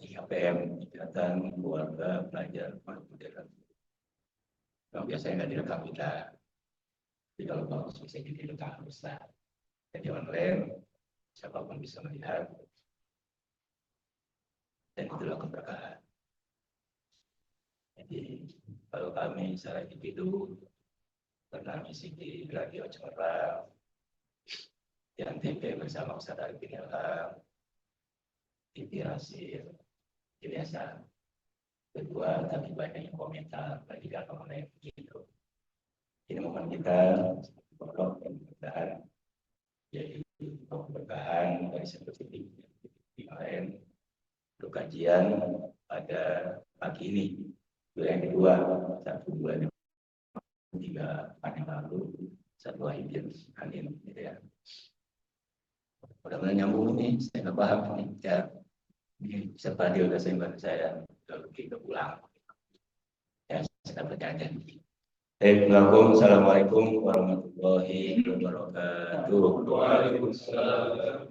IKPM, ikatan keluarga pelajar modern. Yang biasanya nggak direkam kita. Jadi kalau bagus bisa direkam bisa. Jadi online, siapapun bisa melihat. Dan itulah keberkahan. Jadi kalau kami secara individu pernah misi di Radio Cemara, di Antv bersama Ustaz Arifin Ilham, inspirasi biasa. Kedua, tapi banyak yang komentar bagi online gitu. Ini momen kita berdoa dan berdoa, jadi keberkahan dari seperti kemarin untuk kajian pada pagi ini. Yang kedua, 1, 2, 3 yang lalu, 1 hijrah amin gitu ya. Mudah-mudahan nyambung nih, saya nggak paham nih. Ya, serta dia udah saya kita pulang. Ya, saya bercanda. Assalamualaikum warahmatullahi wabarakatuh. Waalaikumsalam.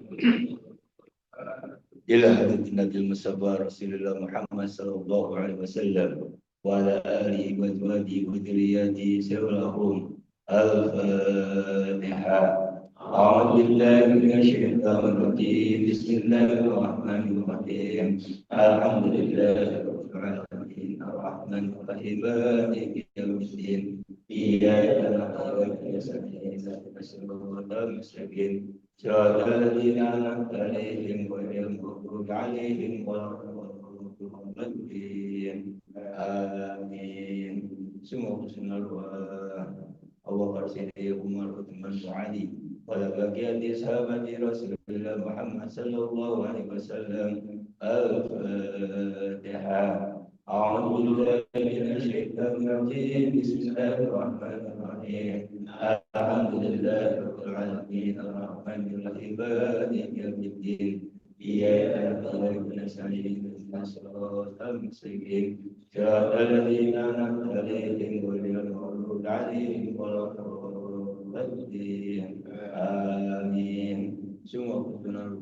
Ila hadirin Nabil Mustafa Rasulullah Muhammad sallallahu alaihi wasallam wa ala alihi wa azwajihi wa dzurriyyatihi sirrahum al-Fatihah. أعوذ بالله من الشيطان الرجيم بسم الله الرحمن الرحيم الحمد لله رب العالمين الرحمن الرحيم مالك يوم الدين إياك نعبد وإياك نستعين اهدنا الصراط المستقيم صراط الذين أنعمت عليهم غير المغضوب عليهم ولا الضالين آمين ثم حسن الله ورسوله عمر وعثمان وعلي ولبقية صحابة رسول الله محمد صلى الله عليه وسلم الفاتحة. أعوذ بالله من الشيطان الرجيم بسم الله الرحمن الرحيم الحمد لله رب العالمين الرحمن الرحيم مالك يوم الدين إياك نعبد ونستعين اهدنا الصراط المستقيم صراط الذين أنعمت عليهم غير المغضوب عليهم ولا الضالين آمين. Semua kebenaran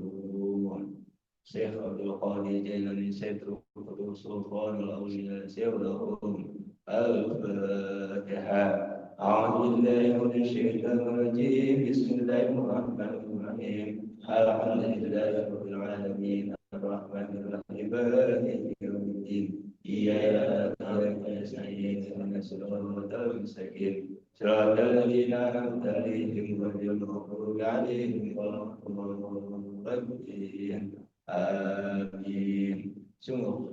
Syekh Abdul Qadir Jailani Sayyidul Sultan Al-Awliya Sayyidul Al-Fatihah. A'udzu billahi minasy syaithanir rajim. Bismillahirrahmanirrahim. Alhamdulillahi rabbil alamin. Ar-Rahmanir Rahim. Maliki yaumiddin. Iyyaka na'budu wa nasta'in ihdinas siratal mustaqim. صراط الذين أنعمت عليهم غير المغضوب عليهم ولا الضالين آمين. Sungguh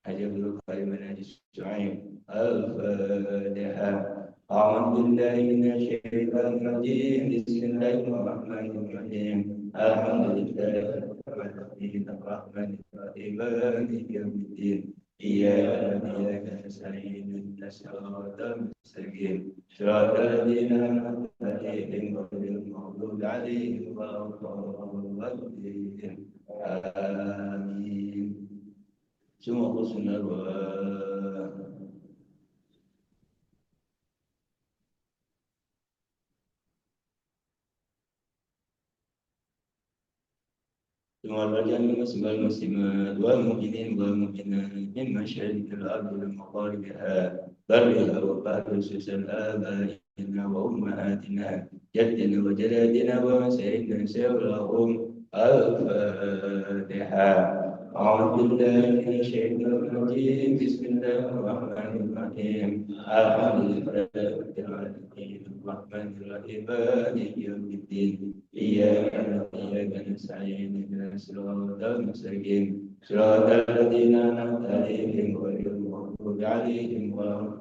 Hajjul Karim Najis Syu'aib Al-Fatihah. A'udzu billahi minasyaitonir rajim. Bismillahirrahmanirrahim. Alhamdulillahi rabbil alamin. Ar-Rahmanir Rahim. Maliki yaumiddin. إياك نستعين اهدنا الصراط المستقيم صراط الذين أنعمت عليهم غير المغضوب عليهم ولا الضالين آمين. ثم قسنا والرجال والمسلمات والمؤمنين والمؤمنات من مشارق الأرض ومغاربها برها وبحرها سوسن آبائنا وأمهاتنا جدنا وجدادنا وسيدنا سيرهم الفاتحة. أعوذ بالله من الشيطان الرجيم بسم الله الرحمن الرحيم الحمد لله رب العالمين الرحمن الرحيم مالك يوم الدين إياك نعبد وإياك نستعين اهدنا الصراط المستقيم صراط الذين أنعمت عليهم غير المغضوب عليهم ولا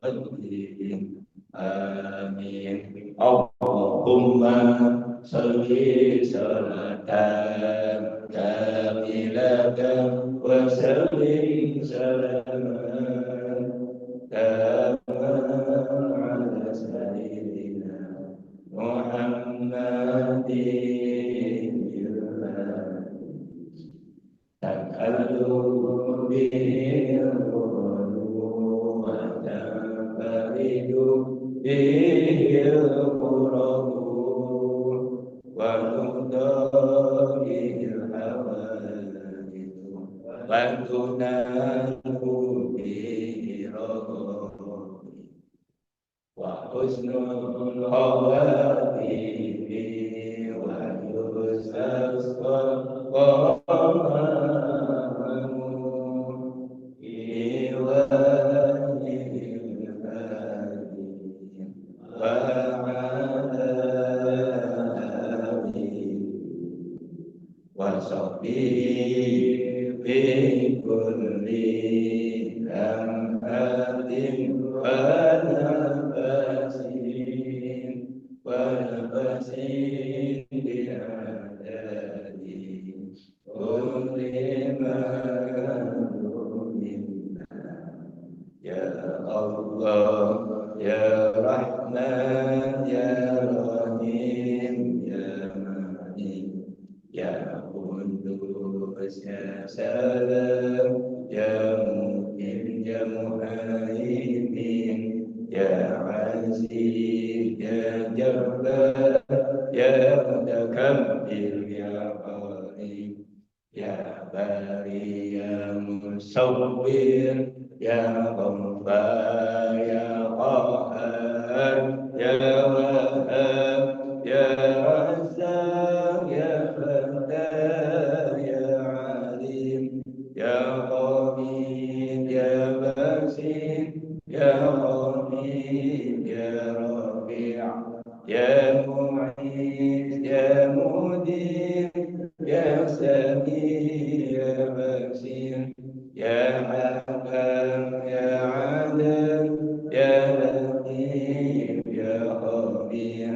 الضالين آمين. اللهم صل صلاة كاملة وسلم سلاما تاما على سيدنا محمد تكلم به القلوب وتنفرد به القرب وتهدى به الهوى وتنال به رغبتي وحسن الخواتيم ويستسقى الغمام في وادي الهادي وعذابه وصحبه في كل لمحة ونفس ونفس بأعداد كل مكروه يا الله يا رحمن يا رحيم يا مالك يا قدوس يا سلام يا مؤمن يا مهيمن يا عزيز يا جبار يا متكبر يا قريب يا باري يا مصور يا غفار يا قهار يا وهاب يا رزاق يا فتاح يا عليم يا قوي يا بصير يا خبير يا رفيع يا معيد يا مدير يا سميع يا بصير يا حكم يا عدل يا لطيف يا خبير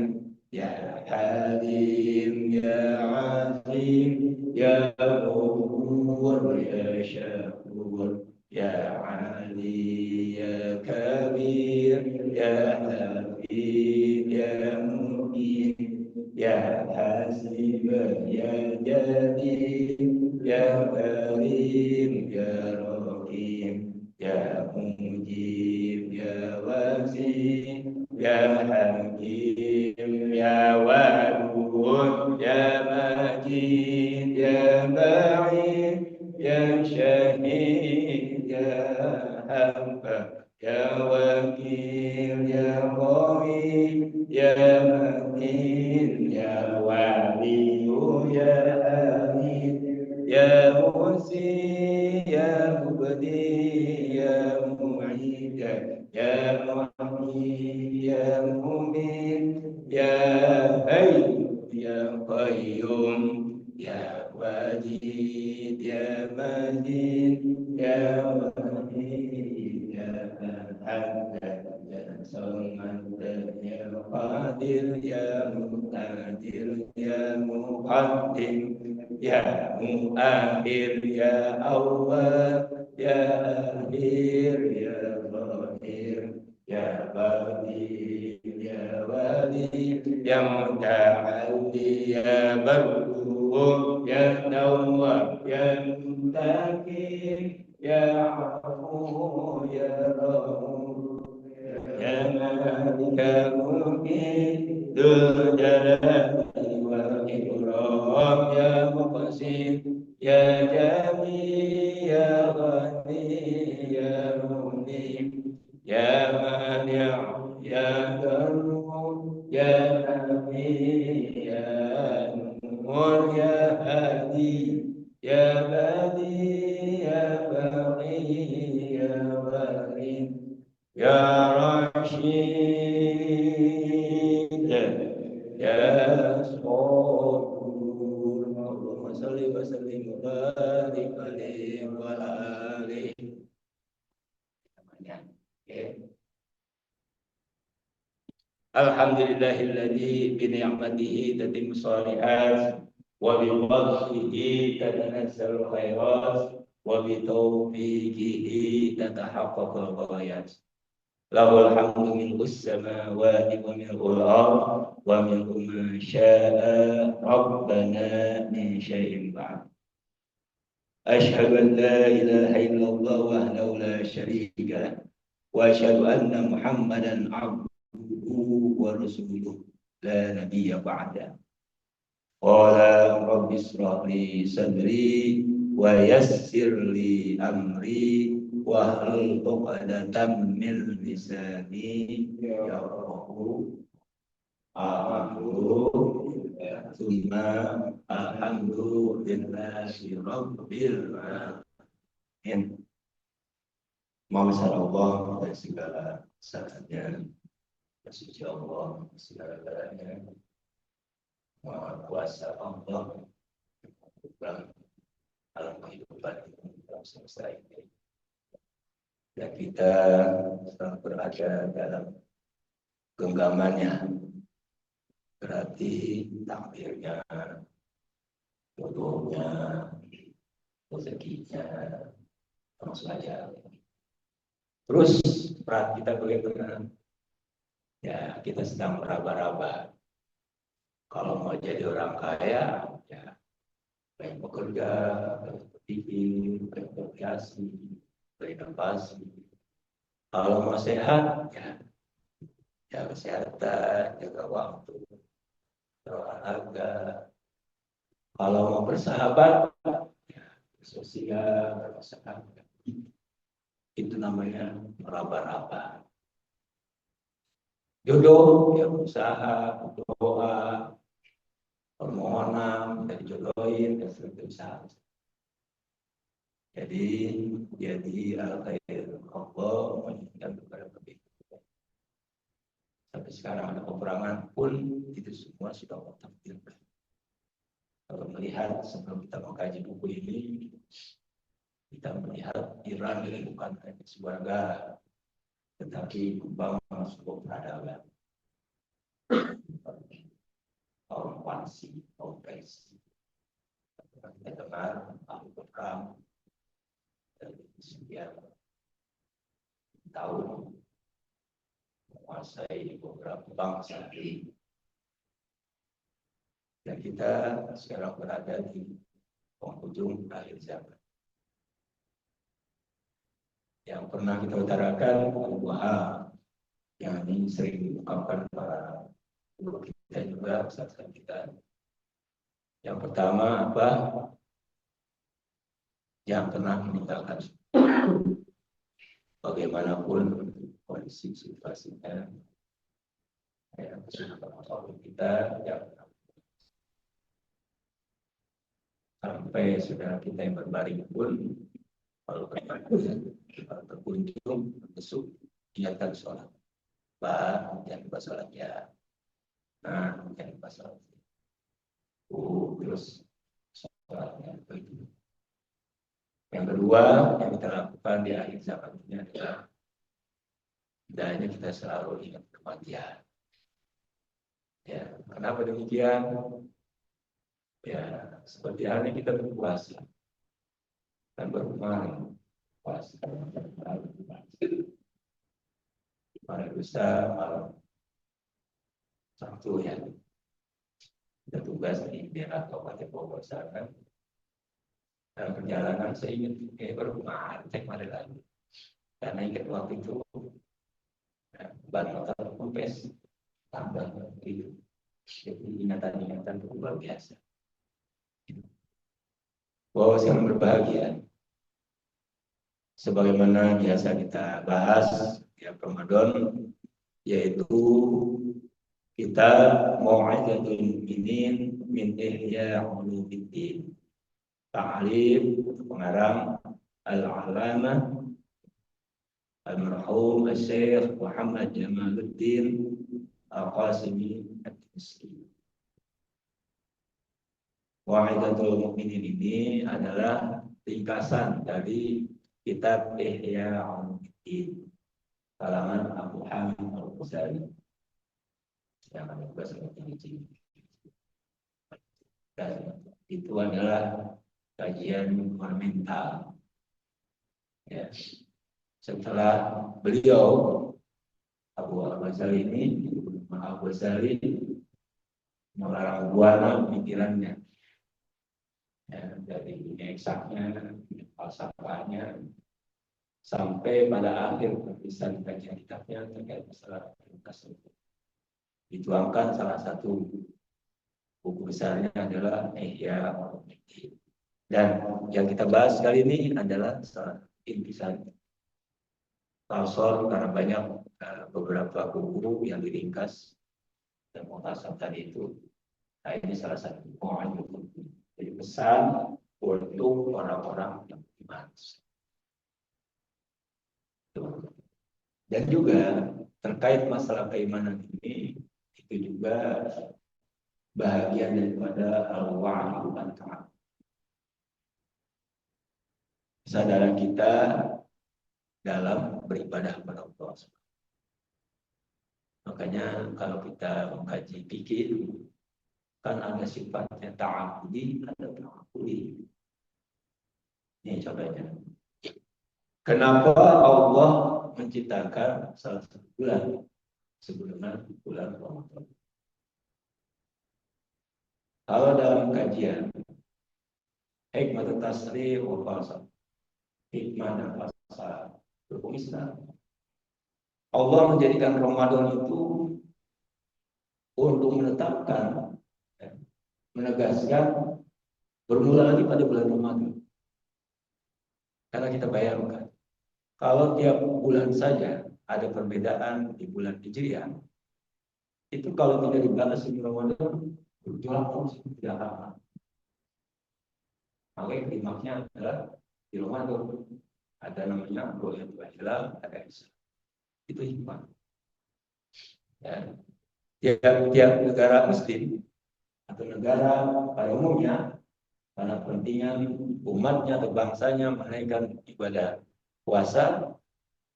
يا حليم يا عظيم يا غفور يا شكور يا علي يا كبير يا حفيظ يا مبين يا حسيب يا جليل يا كريم يا رحيم يا مجيب يا وسيم يا حكيم يا ودود يا مجيد يا بعيد يا شهيد يا حفا يا وكيل يا قوي يا متين يا ولي يا حميد يا مرسي يا مبدي يا معيد يا محيي يا مميت يا حي يا قيوم يا واجد يا مجيد يا وحيد يا أحد يا صمد يا قادر يا مقتدر يا مقدم يا مؤخر يا أول يا أخير يا ظاهر يا باطن يا ولي يا متعالي يا بر يا تواب يا منتقم يا عفو يا رؤوف يا مالك الملك ذو الجلال والإكرام يا مقسم يا جميل يا غني يا مغني يا مانع يا كرم يا حميد يا نور يا هادي يا بديع يا بقي يا ولي يا رشيد يا صبور اللهم صل وسلم وبارك عليه وعلى آله. Alhamdulillahilladzi bi ni'matihi tatimmu shalihat wa bi fadlihi tatanazzalu khairat wa bi tawfiqihi tatahaqqaqul ghayat. Lahul hamdu mil'us samawati wa mil'ul ardh wa mil'u ma syaa rabbana min syai'in ba'd. Asyhadu an la ilaha illallah wahdahu la syarika lah wa asyhadu anna Muhammadan abduhu wa rasuluh la nabiyya ba'da. Qala rabbi israh li sadri wa yassir li amri wahlul 'uqdatam min lisani yafqahu Summa alhamdulillahi rabbil alamin. Masya Allah, dari segala salahnya, suci Allah, segalanya, Maha Kuasa Allah, dalam alam kehidupan dalam semesta ini. Dan kita sedang berada dalam genggamannya, berarti takdirnya, jodohnya, rezekinya, terus saja. Terus kita bagaimana? Ya, kita sedang meraba-raba. Kalau mau jadi orang kaya, ya banyak bekerja, banyak berpikir, banyak berkreasi, berinovasi. Kalau mau sehat, ya kesehatan, jaga waktu, berolahraga. Kalau mau bersahabat, ya sosial, bermasyarakat. Itu namanya meraba-raba. Jodoh, ya berusaha, doa, permohonan, dari jodohin, dan seterusnya. Jadi al-khair Allah menginginkan kepada kebaikan. Sampai sekarang ada peperangan pun itu semua sudah Allah takdirkan. Kalau melihat sebelum kita mengkaji buku ini, kita melihat Iran ini bukan hanya sebuah negara, tetapi membangun sebuah peradaban. Kaum Parsi, kaum Persia. Kita dengar ahli perang dari sekian tahun menguasai beberapa bangsa ini. Dan kita sekarang berada di penghujung akhir zaman. Yang pernah kita utarakan dua hal yang ini sering diungkapkan para guru kita juga, sahabat kita. Yang pertama apa? Yang pernah meninggalkan bagaimanapun kondisi situasinya, ya, kita yang sampai sudah kita yang berbaring pun kalau berkunjung besok ingatkan sholat. Jangan lupa sholat ya. Jangan lupa sholat. Terus sholatnya begitu. Yang kedua yang kita lakukan di akhir zaman ini adalah hendaknya kita selalu ingat kematian. Ya, kenapa demikian? Ya, seperti halnya kita berpuasa dan berkemarin puasa pada lusa malam Sabtu ya. Kita tugas di daerah Kabupaten Bogor sana. Dalam perjalanan saya ingin berkemarin cek pada lagi. Karena ingat waktu itu ban motor kempes tambah gitu. Jadi ingatan-ingatan itu luar biasa. Bahwa sekarang berbahagia. Sebagaimana biasa kita bahas ya Ramadan, yaitu kita mau'izatul mu'minin min ihya ulumuddin. Ta'alif pengarang Al-Allamah Al-Marhum Al-Syekh Muhammad Jamaluddin Al-Qasimi Al-Misri. Mau'izatul mu'minin ini adalah ringkasan dari kitab Ihya Ulumuddin kalangan Abu Hamid Al-Ghazali yang juga sangat tinggi. Dan itu adalah kajian monumental. Ya. Setelah beliau Abu Al-Ghazali ini, Abu Ghazali melarang buana pemikirannya. Ya, dari dunia eksaknya, falsafahnya, sampai pada akhir penulisan kajian kitabnya terkait masalah tersebut. Dituangkan salah satu buku besarnya adalah Ihya Ulumuddin. Dan yang kita bahas kali ini adalah intisan Talsor, karena banyak beberapa buku yang diringkas dan muhtasab tadi itu. Nah, ini salah satu poin. Jadi pesan untuk orang-orang yang beriman. Dan juga terkait masalah keimanan ini, itu juga bahagian daripada al-wa'du an-ta'am. Kesadaran kita dalam beribadah kepada Allah. Makanya kalau kita mengkaji fikih, kan ada sifatnya ta'abudi, ada ta'abudi. Ini contohnya. Kenapa Allah menciptakan salah satu bulan sebelumnya bulan Ramadan? Kalau dalam kajian hikmah tasrih wa falsafah, hikmah dan falsafah hukum Islam, Allah menjadikan Ramadan itu untuk menetapkan, menegaskan bermula lagi pada bulan Ramadan. Karena kita bayangkan, kalau tiap bulan saja ada perbedaan di bulan Hijriah, itu kalau tidak dibalas di Ramadan, berjuang terus tidak akan. Makanya klimaksnya adalah di Ramadan. Ada namanya Ruyat Hilal, ada Islam. Itu hikmah. Ya. Tiap negara Muslim atau negara pada umumnya, karena pentingnya umatnya atau bangsanya menaikkan ibadah puasa,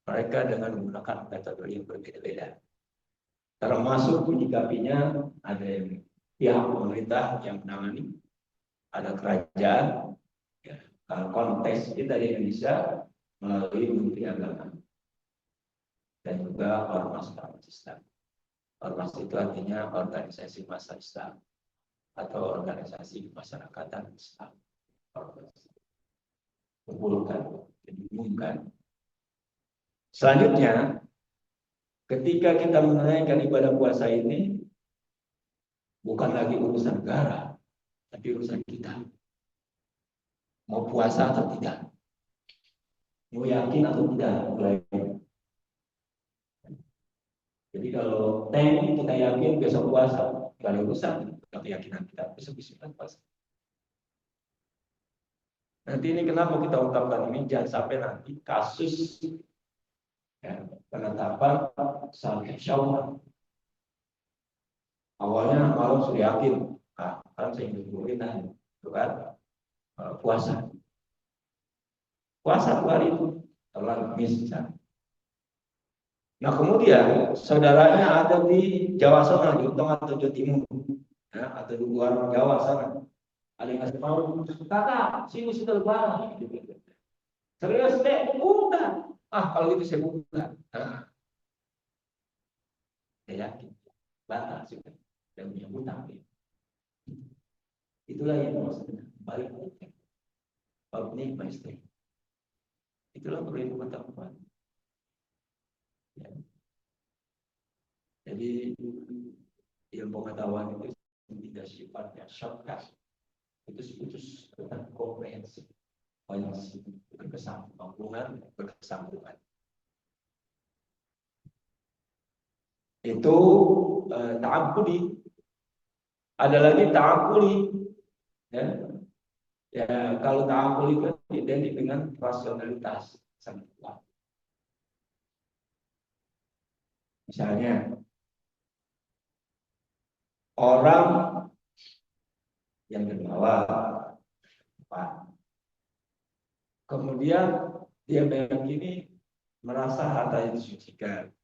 mereka dengan menggunakan metode yang berbeda-beda. Termasuk menyikapinya, ada yang pihak pemerintah yang menangani, ada kerajaan, ya, konteks kita di Indonesia melalui Menteri Agama dan juga ormas Islam. Ormas itu artinya organisasi massa Islam atau organisasi masyarakatan Islam. Kumpulkan, diumumkan. Selanjutnya, ketika kita menunaikan ibadah puasa ini, bukan lagi urusan negara, tapi urusan kita. Mau puasa atau tidak? Mau yakin atau tidak? Jadi kalau kita yakin besok puasa, tidak ada urusan dengan keyakinan kita, besok bisa puasa. Nanti ini kenapa kita ungkapkan ini, jangan sampai nanti kasus penetapan salat Syawal. Awalnya malam sudah yakin, kan saya ingin itu kan puasa 2 hari itu telah misalnya. Nah kemudian saudaranya ada di Jawa sana, di utara atau Jawa Timur, ya, atau di luar Jawa sana. Ada yang ngasih tahu, kakak, sini sudah lebaran. Serius deh, bukan. Kalau gitu saya bukan. Saya yakin, batal sudah. Dan punya hutang. Itulah yang maksudnya balik ke ini maestri. Itulah perlu pengetahuan. Ya. Jadi ilmu pengetahuan itu tidak sifatnya shortcut. Itu tentang komprehensif, berkesinambungan. Itu ta'abbudi. Ada lagi ta'akuli. Ya, kalau ta'akuli itu identik dengan rasionalitas sangat kuat. Misalnya orang yang bermawa, kemudian dia meyakini merasa harta itu disucikan.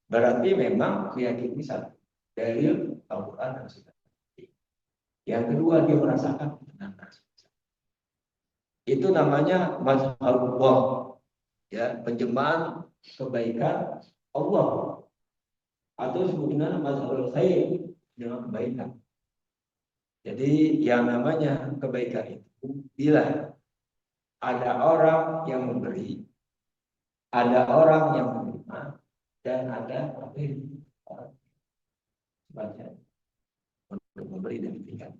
Berarti memang meyakini satu dalil Al-Quran dan Sunnah. Yang kedua, dia merasakan ketenangan. Itu namanya mazhab Allah, ya, penjemahan kebaikan Allah, atau sebutnya mazhab khair, dengan kebaikan. Jadi yang namanya kebaikan itu bila ada orang yang memberi, ada orang yang menerima, dan ada orang untuk memberi dan diberikan.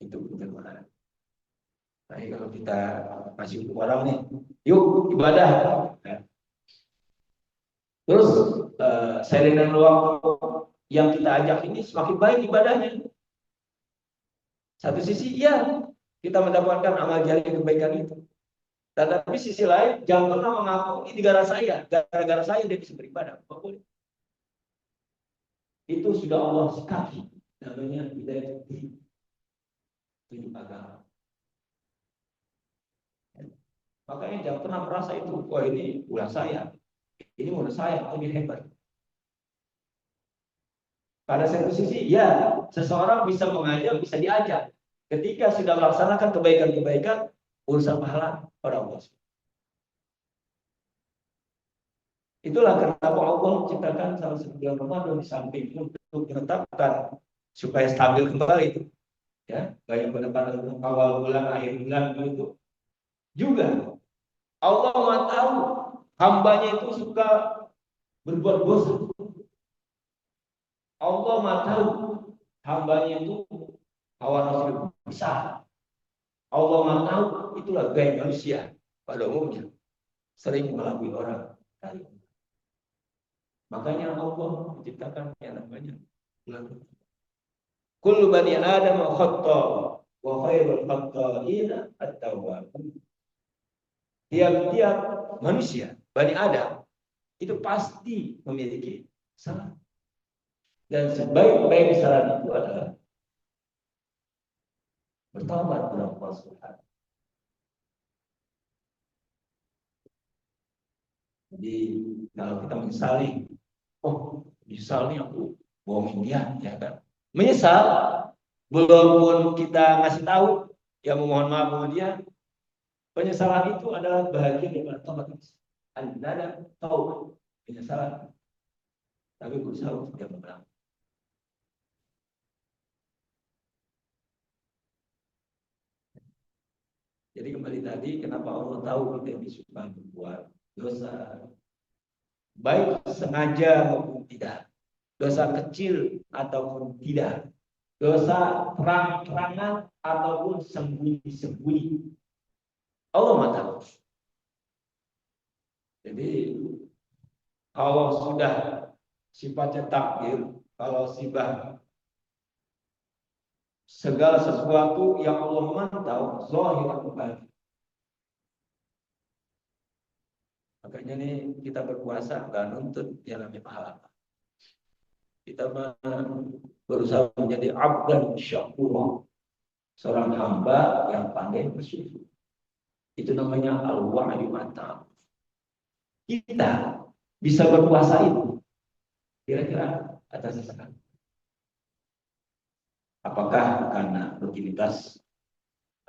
Itu penjemahan. Tapi kalau kita masih orang nih, yuk ibadah. Ya. Terus sering dengan waktu yang kita ajak ini semakin baik ibadahnya. Satu sisi iya kita mendapatkan amal jari kebaikan itu. Tetapi sisi lain jangan pernah mengaku ini gara-gara saya dia bisa beribadah. Boleh. Itu sudah Allah sekali. Namanya hidayah tunjuk agama. Makanya jangan pernah merasa itu, wah ini ulah saya, ini menurut saya lebih hebat. Pada satu sisi, ya seseorang bisa mengajar, bisa diajar. Ketika sudah melaksanakan kebaikan-kebaikan, urusan pahala pada Allah. Itulah kenapa Allah menciptakan salah satu bulan Ramadan di samping untuk menetapkan supaya stabil kembali itu. Ya, banyak penempatan awal bulan, akhir bulan itu. Juga Allah Maha tahu hambanya itu suka berbuat dosa. Allah Maha tahu hambanya itu hawa nafsu besar. Allah Maha tahu itulah gaya manusia pada umumnya sering melalui orang lain. Makanya Allah menciptakan yang namanya bulan. Kullu bani Adam khata wa khairul khata'ina at-tawwabun. Tiap-tiap manusia, Bani Adam, itu pasti memiliki kesalahan. Dan sebaik-baik kesalahan itu adalah bertobat kepada Allah Subhanahu. Jadi kalau kita menyesali, oh menyesal nih aku bohongin dia, ya kan? Menyesal, belum pun kita ngasih tahu, ya memohon maaf sama dia. Penyesalan itu adalah bagian dari tobat. Anda tahu penyesalan, tapi berusaha untuk tidak mengulang. Jadi kembali tadi, kenapa Allah tahu kita ini suka berbuat dosa, baik sengaja maupun tidak, dosa kecil ataupun tidak, dosa terang-terangan ataupun sembunyi-sembunyi. Allah Maha tahu. Jadi kalau sudah sifatnya takdir, kalau sifat segala sesuatu yang Allah mantau, zahir dan batin. Makanya nih kita berpuasa nggak nuntut yang namanya pahala. Kita berusaha menjadi abdan syakur, seorang hamba yang pandai bersyukur. Itu namanya al-wa'di mata. Kita bisa berpuasa itu kira-kira atas sesakan. Apakah karena rutinitas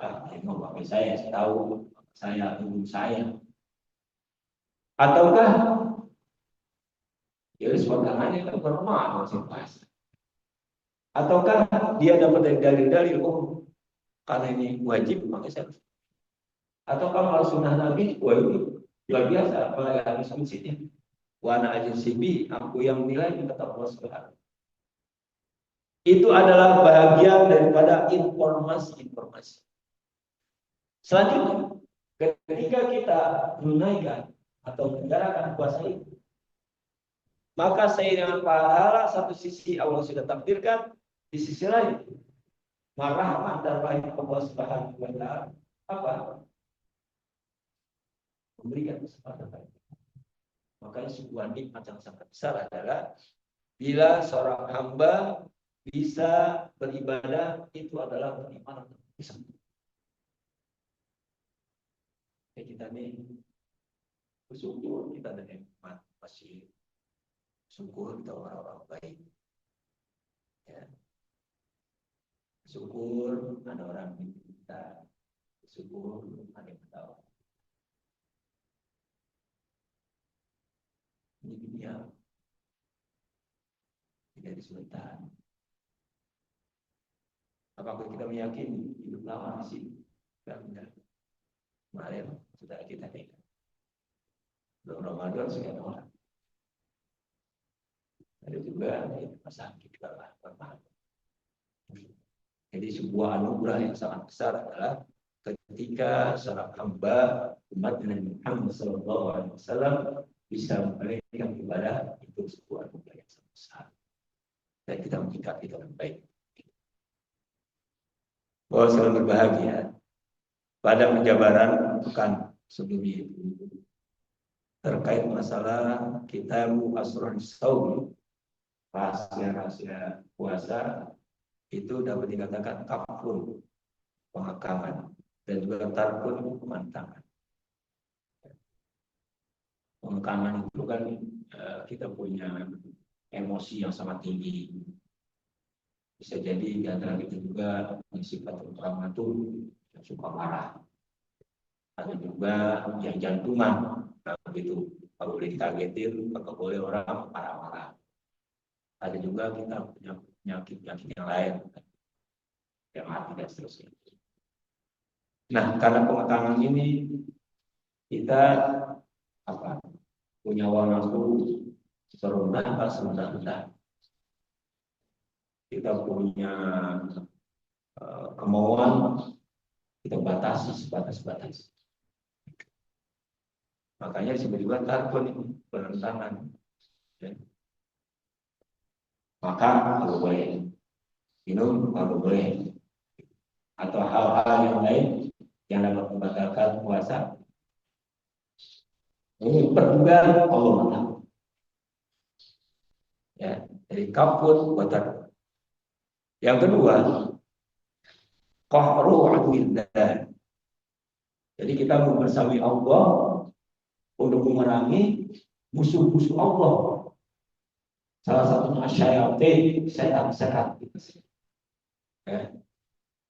ilmu bapak saya tahu saya ibu saya, ataukah ya sebagiannya kan normal masih puasa, ataukah dia dapat dari dalil-dalil karena ini wajib maka saya, ataukah malah sunnah Nabi wah ini luar biasa apalagi harus masjidnya wana ajin sibi aku yang menilai kata Allah Subhanahu. Itu adalah bagian daripada informasi-informasi. Selanjutnya, ketika kita menunaikan atau menjalankan puasa itu, maka seiring pahala satu sisi Allah sudah takdirkan, di sisi lain rahmat dan rahmat Allah Subhanahu wa taala apa? Memberikan kesempatan. Makanya sebuah nikmat yang sangat besar adalah bila seorang hamba bisa beribadah, itu adalah beriman bisa. Kita nih bersyukur kita ada nikmat masih syukur kita orang-orang baik. Ya. Syukur ada orang yang kita, syukur ada yang tahu. Ini dunia tidak disulitkan. Apakah kita meyakini hidup lama di sini? Tidak. Kemarin sudah kita nikah. Belum Ramadan sudah ada orang. Ada juga yang sakit juga. Jadi sebuah anugerah yang sangat besar adalah ketika seorang hamba umat Nabi Muhammad SAW bisa menunaikan ibadah itu sebuah anugerah yang sangat besar. Dan kita menyikapi dengan baik. Bahwa selalu berbahagia pada penjabaran pekan sebelumnya itu terkait masalah kitab Asrar Saum, rahasia-rahasia puasa itu dapat dikatakan kafur, pengekangan, dan juga tarkun, pemantangan. Pengekangan itu kan kita punya emosi yang sangat tinggi. Bisa jadi di antara kita juga sifat orang itu yang suka marah. Ada juga yang jantungan, begitu. Kalau boleh dikagetin, maka boleh orang marah-marah. Ada juga kita punya penyakit yang lain, yang hati dan seterusnya. Nah, karena pengekangan ini kita punya warna serendah. Kita punya kemauan, kita batasi sebatas-batas. Makanya disebut juga tarkun itu penentangan. Ya. Makan kalau boleh, minum kalau boleh, atau hal-hal yang lain yang dapat membatalkan puasa. Ini perbuatan Allah tahu. Ya, dari kafur watar. Yang kedua, qahru adillah. Jadi kita bersama Allah untuk memerangi musuh-musuh Allah. Salah satunya syaitan, setan. Ya.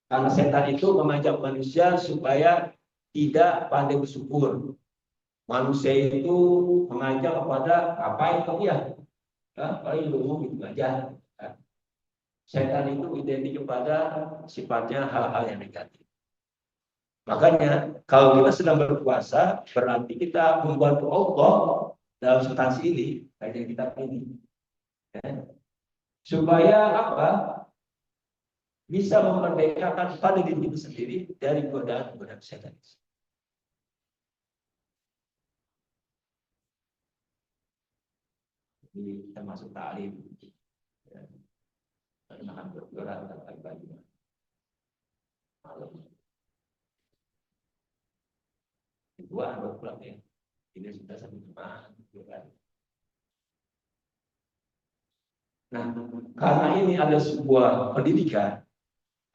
Karena setan itu mengajak manusia supaya tidak pandai bersyukur. Manusia itu mengajak kepada apa itu ya? Paling lu gitu aja. Setan itu identik kepada sifatnya hal-hal yang negatif. Makanya kalau kita sedang berpuasa, berarti kita membantu Allah dalam substansi ini, kayak kita ini, ya. Supaya apa? Bisa memerdekakan pada diri kita sendiri dari godaan-godaan setan. Jadi kita masuk ta'lim, ya. Akan bergerak tentang bagaimana malam. Kedua anak pulang ya. Ini sudah satu jemaah. Nah, karena ini ada sebuah pendidikan,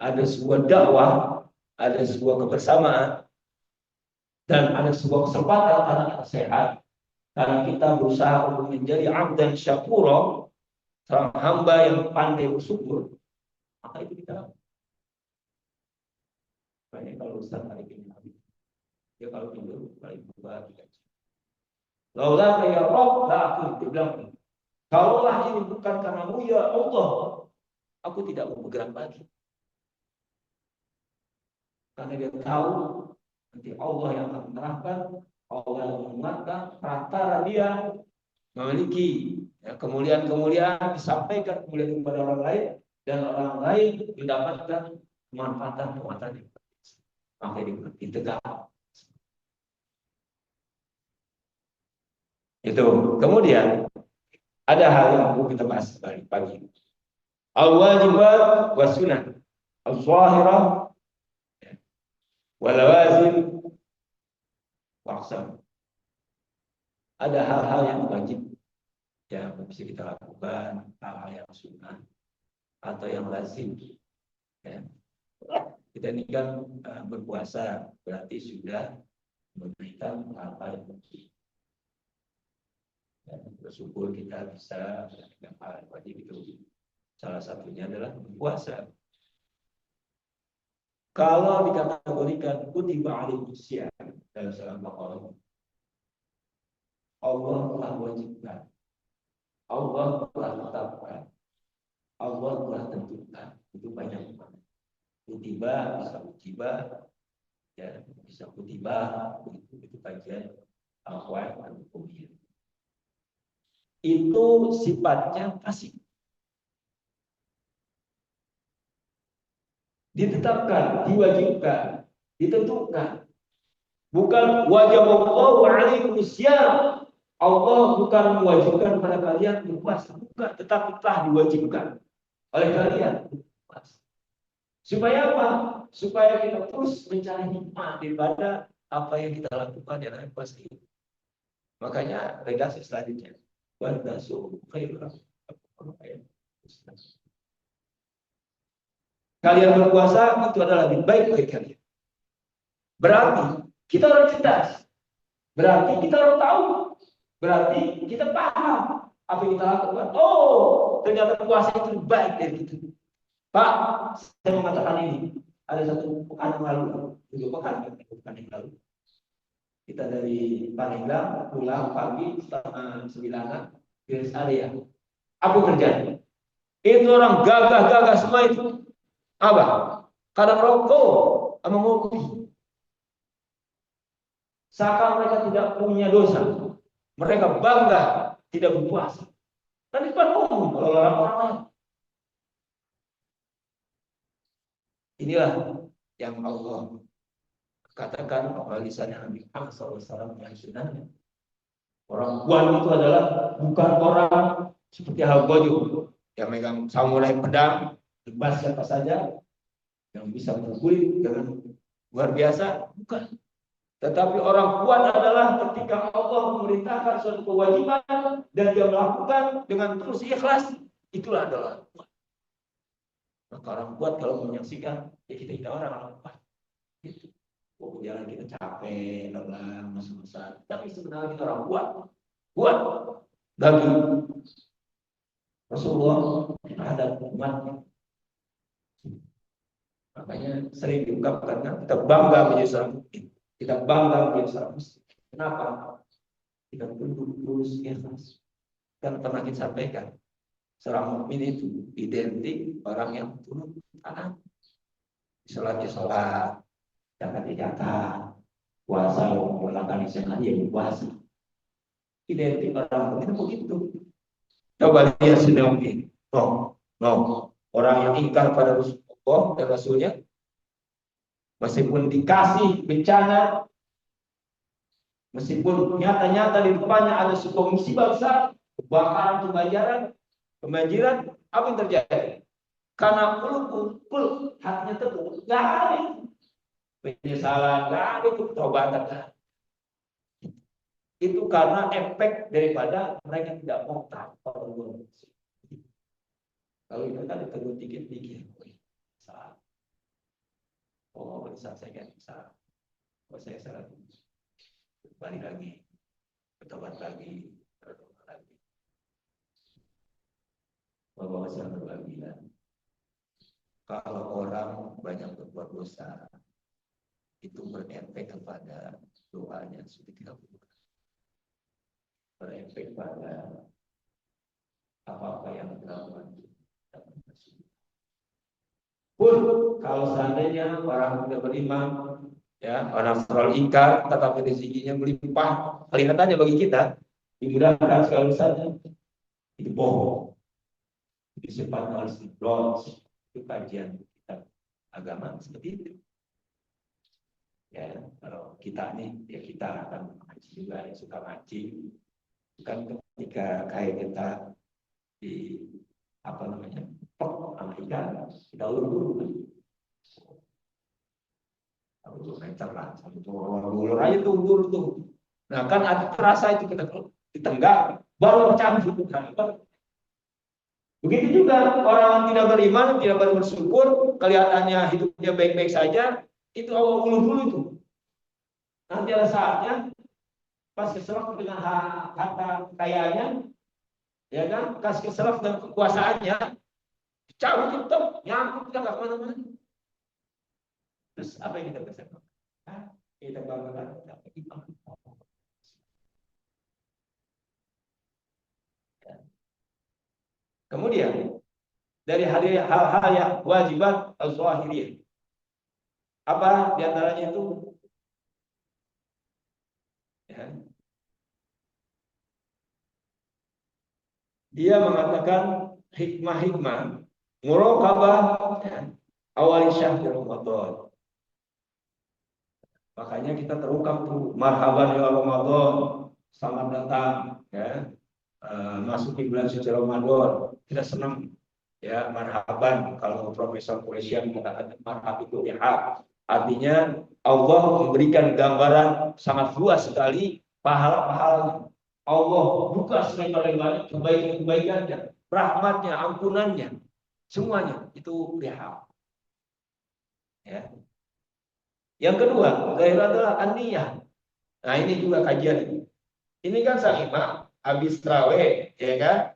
ada sebuah dakwah, ada sebuah kebersamaan, dan ada sebuah kesempatan anak sehat. Karena kita berusaha untuk menjadi abdan syakura, seorang hamba yang pandai bersyukur, maka itu kita. Makanya kalau Ustaz hari ini, dia kalau tidur paling dua tiga jam. Laulah ya Rabb, aku bilang, kalaulah ini bukan karenamu ya Allah, aku tidak mau bergerak lagi. Karena dia tahu nanti Allah yang akan menerangkan, Allah yang menguatkan perantara dia memiliki kemuliaan-kemuliaan, disampaikan kemuliaan kepada orang lain, dan orang lain mendapatkan kemanfaatan itu. Maka ditegak. Itu. Kemudian ada hal yang perlu kita bahas pagi. Al-wajibat wa sunnah, al-zahirah, wal-lawazim, waqsam. Ada hal-hal yang wajib yang bisa kita lakukan, hal-hal yang sunnah atau yang lazim. Ya. Kita ini kan berpuasa, berarti sudah memberikan hal-hal yang wajib. Bersyukur kita bisa melakukan hal yang wajib itu. Salah satunya adalah berpuasa. Kalau dikategorikan kutiba alaikum dalam surah Al-Baqarah, Allah telah wajibkan, Allah telah tetapkan, Allah telah tentukan. Itu banyak banget. Kutiba bisa kutiba, ya bisa kutiba itu bagian al-qaid dan hukumnya. Itu sifatnya pasif. Ditetapkan, diwajibkan. Ditentukan. Bukan wajib Allah alaikumusiyam. Allah bukan mewajibkan pada kalian berpuasa, bukan, tetapi telah diwajibkan oleh kalian berpuasa. Supaya apa? Supaya kita terus mencari hikmah daripada apa yang kita lakukan di dalam puasa ini. Makanya redaksi selanjutnya, wadasu khairah. Kalian berpuasa itu adalah lebih baik bagi kalian. Berarti kita harus cerdas. Berarti kita harus tahu. Berarti kita paham apa yang kita lakukan. Oh, ternyata puasa itu lebih baik dari itu. Pak, saya mengatakan ini. Ada satu pekan yang lalu, 2 pekan yang lalu. Kita dari Pandeglang pulang pagi setengah 9 di rest area. Apa kerjanya? Itu orang gagah-gagah semua itu. Apa? Kadang rokok sama ngopi. Seakan mereka tidak punya dosa. Mereka bangga tidak berpuasa. Tapi depan umum kalau orang lain. Inilah yang Allah katakan oleh lisannya Nabi Muhammad SAW yang sunnahnya. Orang kuat itu adalah bukan orang seperti Al-Ghajur yang megang samurai pedang, bebas siapa saja yang bisa berkulit dengan luar biasa, bukan. Tetapi orang kuat adalah ketika Allah memerintahkan suatu kewajiban dan dia melakukan dengan terus ikhlas, itulah adalah kuat. Maka orang kuat kalau menyaksikan, ya kita orang kuat. Gitu. Oh, jalan kita capek, lelah, masa-masa. Tapi sebenarnya kita orang kuat. Kuat. Bagi Rasulullah ada umatnya. Makanya sering diungkapkan, kita bangga menjadi seorang mukmin. Kita bangga menjadi seorang muslim. Kenapa? Kita terus ikhlas. Kan pernah kita sampaikan, seorang mukmin itu identik orang yang turut taat. Sholat, zakat, puasa, melakukan ibadah yang puasa. Identik orang itu begitu. Coba lihat sudah mungkin. No. Orang yang ingkar pada Rasulullah dan Rasulnya, meskipun dikasih bencana, meskipun nyata-nyata di depannya ada sebuah musibah besar, kebakaran, kebanjiran, apa yang terjadi? Karena kul hatinya teguh, nggak ada penyesalan, nggak ada pertobatan. Itu karena efek daripada mereka tidak mau taat pada Allah. Kalau itu kan ditegur dikit-dikit, salah. Oh, bisa saya kan bisa. Oh, saya salah. Balik lagi, bertobat lagi. Bahwa saya berbagi. Kalau orang banyak berbuat dosa, itu berefek kepada doanya sudah tidak berbuat. Berefek pada apa-apa yang dilakukan. Pun kalau seandainya orang tidak beriman, ya orang selalu ingkar, tetapi rezekinya melimpah, kelihatannya bagi kita dimudahkan sekali saja, itu bohong. Disebutkan oleh Steve itu kajian kita agama seperti itu. Ya, kalau kita nih, ya kita akan ngaji juga, yang suka ngaji. Bukan ketika kayak kita di apa namanya, ikan, kita ulur-ulur. 1 meter lah, 1 ulur aja tuh ulur tuh. Nah kan ada terasa itu kita ditenggak, baru bercampur. Begitu juga orang yang tidak beriman, tidak bersyukur, kelihatannya hidupnya baik-baik saja, itu awal dulu itu. Nanti ada saatnya, pas keselak dengan harta kekayaannya, ya kan, pas keselak dengan kekuasaannya, cabut itu, nyangkut kita nggak kemana-mana. Terus apa yang kita bisa lakukan? Kita banggakan iman. Kemudian dari hal-hal yang wajibat al-zahiriyah. Apa diantaranya itu? Ya. Dia mengatakan hikmah-hikmah muraqabah ya, awal syahr Ramadan. Makanya kita terungkap tuh marhaban ya Ramadan, selamat datang ya. Masuk di bulan suci Ramadan, kita senang ya marhaban. Kalau Profesor Quraisy mengatakan marhab itu ya, artinya Allah memberikan gambaran sangat luas sekali pahala-pahalanya. Allah buka selebar-lebarnya kebaikan-kebaikannya, rahmatnya, ampunannya, semuanya itu lihat. Ya. Yang kedua, zahir adalah an-niyah. Nah ini juga kajian. Ini kan sang imam habis tarawih, ya kan?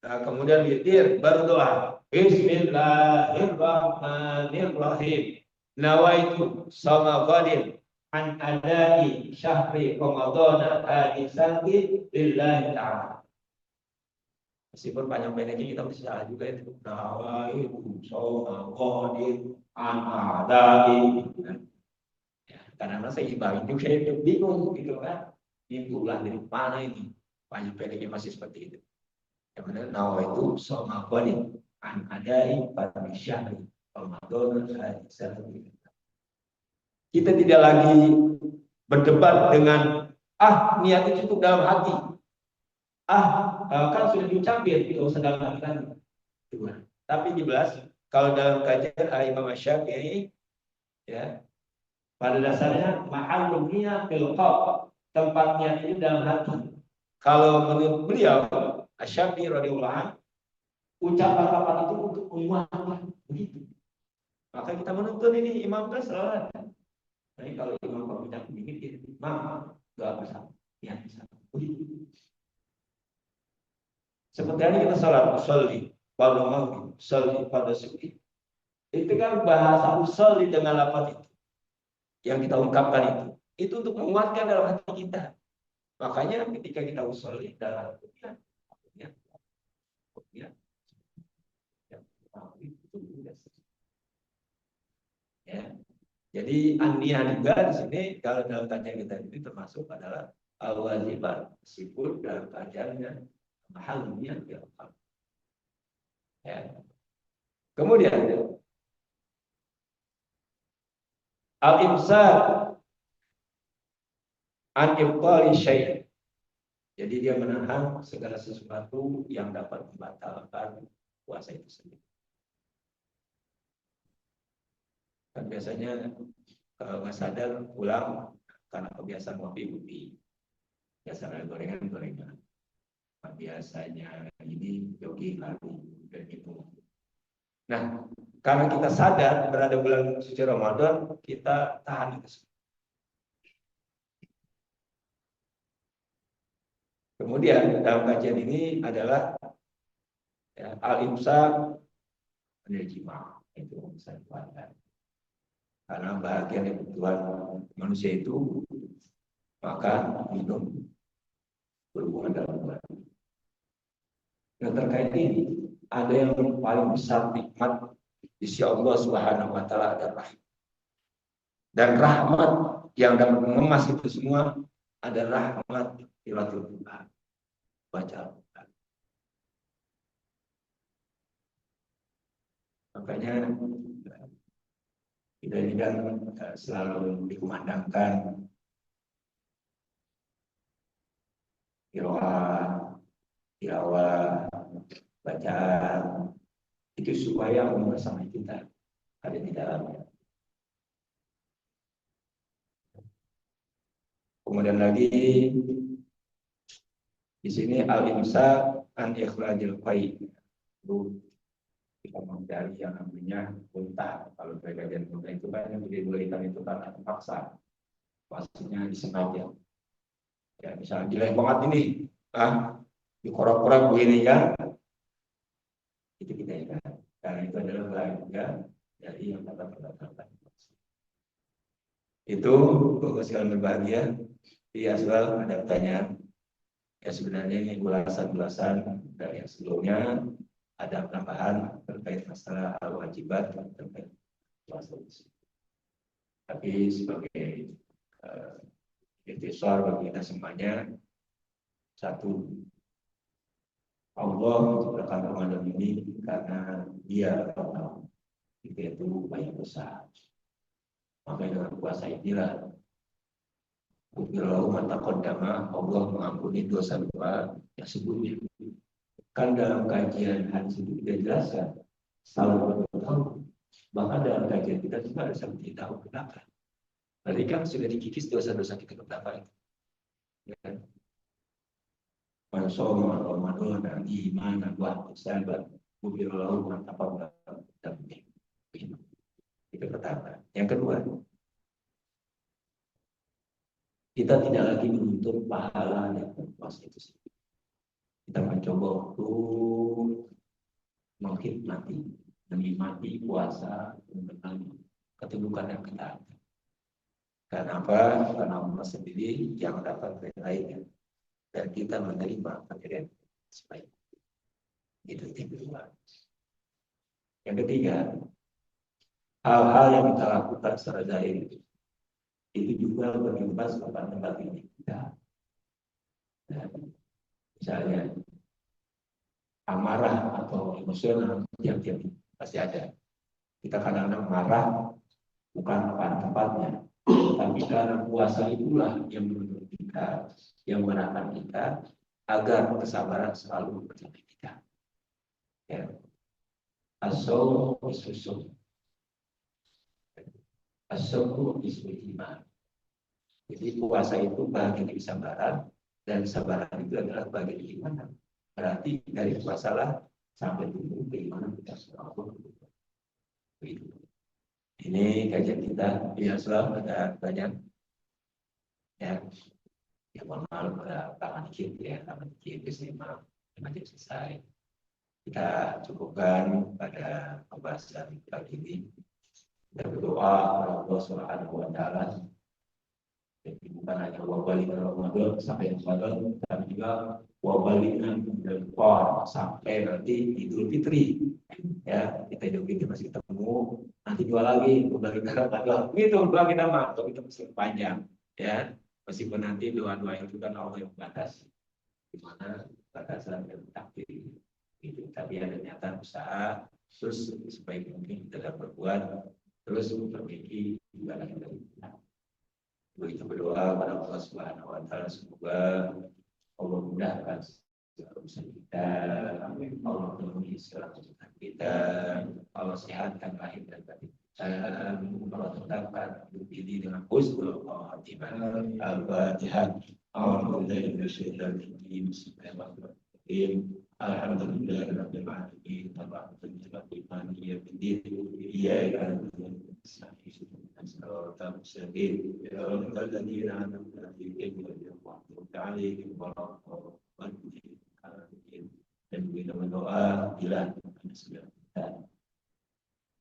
Nah, kemudian witir baru doa. Bismillahirrahmanirrahim. Nawaitu sama qadim an adai syahri Ramadan hadisanti lillahi ta'ala. Meskipun panjang pendeknya kita mesti salah juga itu. Nawaitu sama qadim an adai. Ya, karena saya ibarat itu saya bingung gitu kan. Ini bulan dari mana ini? Panjang pendeknya masih seperti itu. Yang mana nawa itu sama qadim an adai pada syahri Ramadan hadisanti. Kita tidak lagi berdebat dengan niat itu cukup dalam hati. Kan sudah diucapin itu sedang melakukan. Tapi jelas kalau dalam kajian Imam Syafi'i ya, pada dasarnya mahallun niyat fil qalb, tempatnya itu dalam hati. Kalau menurut beliau Syafi'i radhiyallahu anhu, ucapan-ucapan itu untuk menguatkan begitu. Maka kita menuntut ini imam kan selalu ada. Jadi kalau imam berbicara sedikit, nggak bisa, ya bisa. Seperti ini kita sholat, usolli pada maghrib, usolli pada subuh. Itu kan bahasa usolli dengan lafaz itu yang kita ungkapkan itu untuk menguatkan dalam hati kita. Makanya ketika kita usolli dalam hatinya, ya. Jadi an-niyah juga di sini kalau dalam kajian kita ini termasuk adalah al-wajibat, meskipun dalam kajiannya mahalnya ya. Kemudian al-imsak an ibtali syai'. Jadi dia menahan segala sesuatu yang dapat membatalkan puasa itu sendiri. Kan biasanya kalau nggak sadar pulang karena kebiasaan ngopi, biasanya gorengan. Biasanya ini jogging lari dan itu. Nah, karena kita sadar berada bulan suci Ramadan, kita tahan itu. Kemudian dalam kajian ini adalah ya, al-imsak dari jima, itu bisa dikuatkan. Karena bagian kebutuhan manusia itu makan, minum, berhubungan dalam bulan. Nah, terkait ini ada yang paling besar nikmat di sisi Allah Subhanahu wa taala adalah dan rahmat yang dapat mengemas itu semua adalah rahmat tilawatul Quran, baca Al-Quran. Makanya kita ini kan selalu dikumandangkan tilawah, bacaan itu supaya bersama kita ada di dalamnya. Kemudian lagi di sini al-imsak an ikhrajil qai'. Kita menghindari yang namanya muntah. Kalau bagian muntah itu kan yang diberikan itu karena terpaksa, pastinya disengaja. Ya misalnya jelek banget ini, dikorek-korek begini ya, itu kita ya. Karena itu adalah bagian dari yang kata-kata. Itu bagus sekali berbahagia. Iya, soal ada pertanyaan. Ya sebenarnya ini ulasan-ulasan dari yang sebelumnya. Ada penambahan terkait masalah wajibat terkait puasa. Tapi sebagai intisar bagi kita semuanya, satu, Allah menciptakan Ramadan ini karena Dia itu banyak besar. Maka dengan puasa inilah Ufirullahu ma taqaddama, Allah mengampuni dosa-dosa yang sebelumnya. Kan dalam kajian hadis itu kita jelaskan selalu tahu, bahkan dalam kajian kita juga ada seperti tahu kenapa. Berarti kan sudah dikikis dosa-dosa kita berapa itu. Ya kan? Mansoma Ramadan dan iman wa sahabat ufirullahu ma taqaddama. Itu pertama. Yang kedua, kita tidak lagi menuntut pahala yang puasa itu sendiri. Kita mencoba untuk menikmati puasa dengan keteguhan yang kita ada. Karena apa? Karena Allah sendiri yang dapat menilainya dan kita menerima penilaian sebaik. Itu yang kedua. Yang ketiga, hal-hal yang kita lakukan secara zahir itu juga berimbas kepada batin kita. Misalnya amarah atau emosional yang pasti ada. Kita kadang-kadang marah bukan pada tempatnya, tapi karena puasa itulah yang menuntut kita, yang mengarahkan kita agar kesabaran selalu bersama kita. Ya. As-sawmu is-sawm. As-sawmu is-iman. Jadi puasa itu bagian dari kesabaran, dan kesabaran itu adalah bagian dari keimanan. Berarti dari puasalah sampai tumbuh keimanan kita selalu. Ini kajian kita, ya selalu ada banyak ya, mohon maaf tangan dikit ya, tangan dikit kesimpulan macam selesai. Kita cukupkan pada pembahasan kali ini. Kita berdoa kepada Allah Subhanahu wa Ta'ala. Jadi bukan hanya wabalik Ramadan sampai Ramadan, tapi juga wabalik dan sampai nanti Idul Fitri. Ya, kita Idul Fitri masih ketemu, nanti dua lagi wabalik Ramadan. Itu doa kita mah, kita masih panjang. Ya, meskipun nanti doa-doa itu kan Allah yang batas, di mana batasan dan takdir itu. Tapi ada niatan usaha, terus sebaik mungkin kita dapat berbuat, terus memperbaiki ibadah kita. Begitu berdoa pada Allah Subhanahu wa Ta'ala, semoga Allah mudahkan segala urusan kita, Allah penuhi segala kesulitan kita, Allah sehatkan lahir dan batin kita, Allah tetapkan hidup ini dengan husnul khatimah. Al-Fatihah. Alhamdulillahirabbil alamin. Bismillahirrahmanirrahim. Alhamdulillahirabbil alamin. Ar-Rahmanir-Rahim. Iyyaka na'budu صراط المستقيم صراط الذين أنعمت عليهم غير المغضوب عليهم ولا الضالين. Dan kita berdoa bila segala kita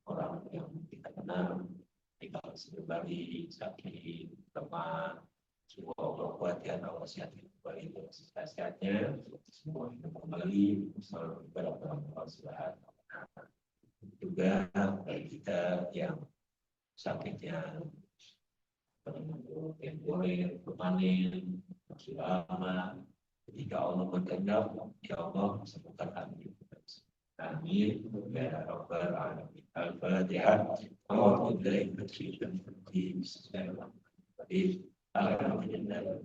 orang yang kita kenal, kita berbalik sakit, lemah, semua Allah kuatkan, Allah sehatkan kembali sehat-sehatnya, semua kita kembali selalu kepada Allah Subhanahu wa Ta'ala. Juga bagi kita yang sakitnya temporer, permanen, masih lama, ketika Allah berkehendak, ya Allah sembuhkan kami. Amin. Ya Rabbal Alamin. Al-Fatihah. Alhamdulillah. Bismillahirrahmanirrahim. Alhamdulillah.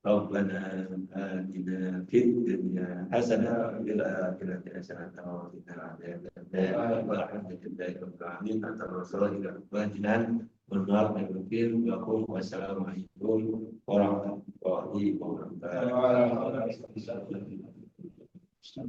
ربنا آتنا في الدنيا حسنة وفي الآخرة حسنة وقنا عذاب النار والحمد لله رب العالمين. أنت الرسول إلى أخواتنا والنار يغفر لكم. والسلام عليكم ورحمة الله وبركاته.